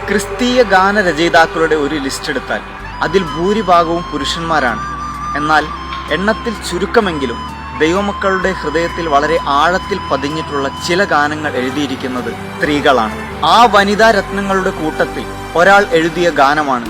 ക്രിസ്തീയ ഗാനരചയിതാക്കളുടെ ഒരു ലിസ്റ്റ് എടുത്താൽ അതിൽ ഭൂരിഭാഗവും പുരുഷന്മാരാണ്. എന്നാൽ എണ്ണത്തിൽ ചുരുക്കമെങ്കിലും ദൈവമക്കളുടെ ഹൃദയത്തിൽ വളരെ ആഴത്തിൽ പതിഞ്ഞിട്ടുള്ള ചില ഗാനങ്ങൾ എഴുതിയിരിക്കുന്നത് സ്ത്രീകളാണ്. ആ വനിതാ രത്നങ്ങളുടെ കൂട്ടത്തിൽ ഒരാൾ എഴുതിയ ഗാനമാണ്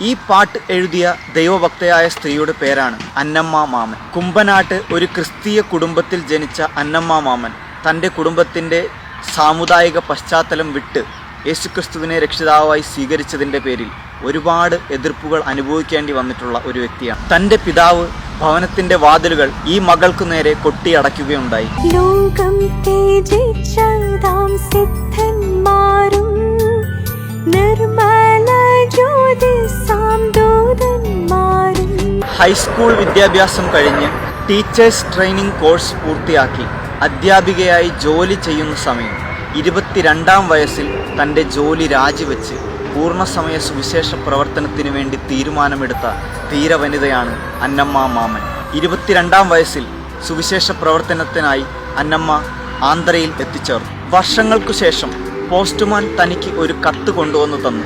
ഈ പാട്ട് എഴുതിയ ദൈവഭക്തയായ സ്ത്രീയുടെ പേരാണ് അന്നമ്മ മാമൻ. കുമ്പനാട്ട് ഒരു ക്രിസ്തീയ കുടുംബത്തിൽ ജനിച്ച അന്നമ്മ മാമൻ തൻ്റെ കുടുംബത്തിൻ്റെ സാമുദായിക പശ്ചാത്തലം വിട്ട് യേശുക്രിസ്തുവിനെ രക്ഷിതാവായി സ്വീകരിച്ചതിൻ്റെ പേരിൽ ഒരുപാട് എതിർപ്പുകൾ അനുഭവിക്കേണ്ടി വന്നിട്ടുള്ള ഒരു വ്യക്തിയാണ്. തൻ്റെ പിതാവ് ഭവനത്തിന്റെ വാതിലുകൾ ഈ മകൾക്കു നേരെ കൊട്ടിയടയ്ക്കുകയുണ്ടായി. ലോകം തേജിച്ചതാം സിദ്ധന്മാരും നിർമ്മല ജ്യോതിസാം ദൂതന്മാരും. ഹൈസ്കൂൾ വിദ്യാഭ്യാസം കഴിഞ്ഞ് ടീച്ചേഴ്സ് ട്രെയിനിങ് കോഴ്സ് പൂർത്തിയാക്കി അധ്യാപികയായി ജോലി ചെയ്യുന്ന സമയം 22-ാം വയസ്സിൽ തൻ്റെ ജോലി രാജിവെച്ച് പൂർണ്ണസമയ സുവിശേഷ പ്രവർത്തനത്തിനു വേണ്ടി തീരുമാനമെടുത്ത ധീരവനിതയാണ് അന്നമ്മ മാമൻ. 22-ാം വയസ്സിൽ സുവിശേഷ പ്രവർത്തനത്തിനായി അന്നമ്മ ആന്ധ്രയിൽ എത്തിച്ചേർന്നു. വർഷങ്ങൾക്കു ശേഷം പോസ്റ്റ്മാൻ തനിക്ക് ഒരു കത്ത് കൊണ്ടുവന്നു തന്നു.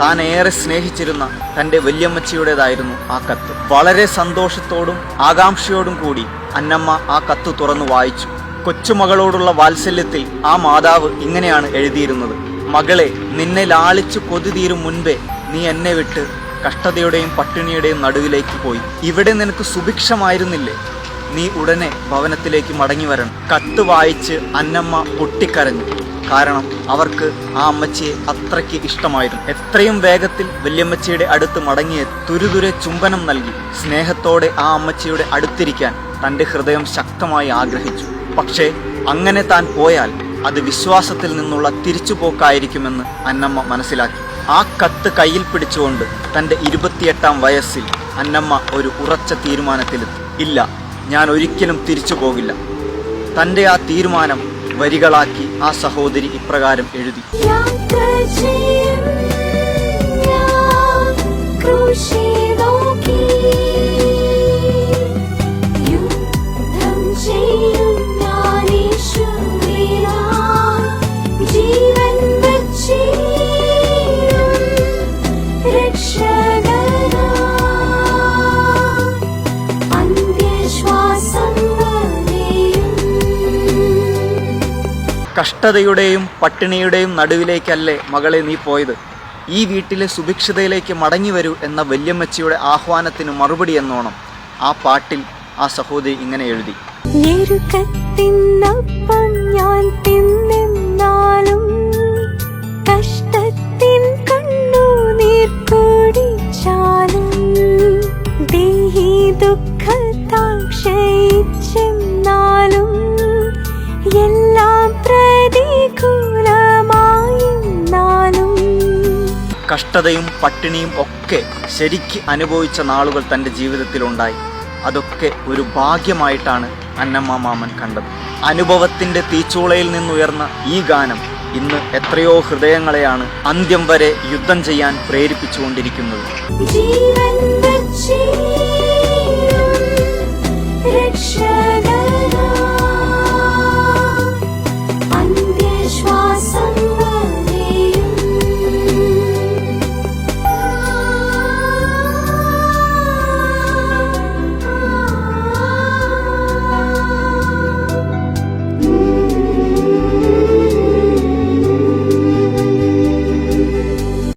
താൻ ഏറെ സ്നേഹിച്ചിരുന്ന തൻ്റെ വല്യമ്മച്ചിയുടേതായിരുന്നു ആ കത്ത്. വളരെ സന്തോഷത്തോടും ആകാംക്ഷയോടും കൂടി അന്നമ്മ ആ കത്ത് തുറന്നു വായിച്ചു. കൊച്ചുമകളോടുള്ള വാത്സല്യത്തിൽ ആ മാതാവ് ഇങ്ങനെയാണ് എഴുതിയിരുന്നത്: മകളെ, നിന്നെ ലാളിച്ചു കൊതി തീരും മുൻപേ നീ എന്നെ വിട്ട് കഷ്ടതയുടെയും പട്ടിണിയുടെയും നടുവിലേക്ക് പോയി. ഇവിടെ നിനക്ക് സുഭിക്ഷമായിരുന്നില്ലേ? നീ ഉടനെ ഭവനത്തിലേക്ക് മടങ്ങി വരണം. കത്ത് വായിച്ച് അന്നമ്മ പൊട്ടിക്കരഞ്ഞു. കാരണം അവർക്ക് ആ അമ്മച്ചിയെ അത്രയ്ക്ക് ഇഷ്ടമായിരുന്നു. എത്രയും വേഗത്തിൽ വല്യമ്മച്ചിയുടെ അടുത്ത് മടങ്ങിയ തുരുതുരെ ചുംബനം നൽകി സ്നേഹത്തോടെ ആ അമ്മച്ചിയുടെ അടുത്തിരിക്കാൻ തൻ്റെ ഹൃദയം ശക്തമായി ആഗ്രഹിച്ചു. പക്ഷേ അങ്ങനെ താൻ പോയാൽ അത് വിശ്വാസത്തിൽ നിന്നുള്ള തിരിച്ചുപോക്കായിരിക്കുമെന്ന് അന്നമ്മ മനസ്സിലാക്കി. ആ കത്ത് കയ്യിൽ പിടിച്ചുകൊണ്ട് തൻ്റെ 28-ാം വയസ്സിൽ അന്നമ്മ ഒരു ഉറച്ച തീരുമാനത്തിലെത്തി. ഇല്ല, ഞാൻ ഒരിക്കലും തിരിച്ചു പോകില്ല. തൻ്റെ ആ തീരുമാനം വരികളാക്കി ആ സഹോദരി ഇപ്രകാരം എഴുതി: കഷ്ടതയുടെയും പട്ടിണിയുടെയും നടുവിലേക്കല്ലേ മകളെ നീ പോയത്? ഈ വീട്ടിലെ സുഭിക്ഷതയിലേക്ക് മടങ്ങി വരൂ എന്ന വല്യമ്മച്ചിയുടെ ആഹ്വാനത്തിന് മറുപടി എന്നോണം ആ പാട്ടിൽ ആ സഹോദരി ഇങ്ങനെ എഴുതി: ഞാൻ തിന്നാലും കഷ്ടത്തിൻ കണ്ണുനീർ കുടിച്ചാലും ദേഹി ദുഃഖത്താൽ ക്ഷയിച്ചെന്നാലും എല്ലാം പ്രതികൂലമായെന്നാലും. കഷ്ടതയും പട്ടിണിയും ഒക്കെ ശരിക്ക് അനുഭവിച്ച നാളുകൾ തൻ്റെ ജീവിതത്തിലുണ്ടായി. അതൊക്കെ ഒരു ഭാഗ്യമായിട്ടാണ് അന്നമ്മ മാമൻ കണ്ടത്. അനുഭവത്തിൻ്റെ തീച്ചൂളയിൽ നിന്നുയർന്ന ഈ ഗാനം ഇന്ന് എത്രയോ ഹൃദയങ്ങളെയാണ് അന്ത്യം വരെ യുദ്ധം ചെയ്യാൻ പ്രേരിപ്പിച്ചുകൊണ്ടിരിക്കുന്നത്. ജീവൻ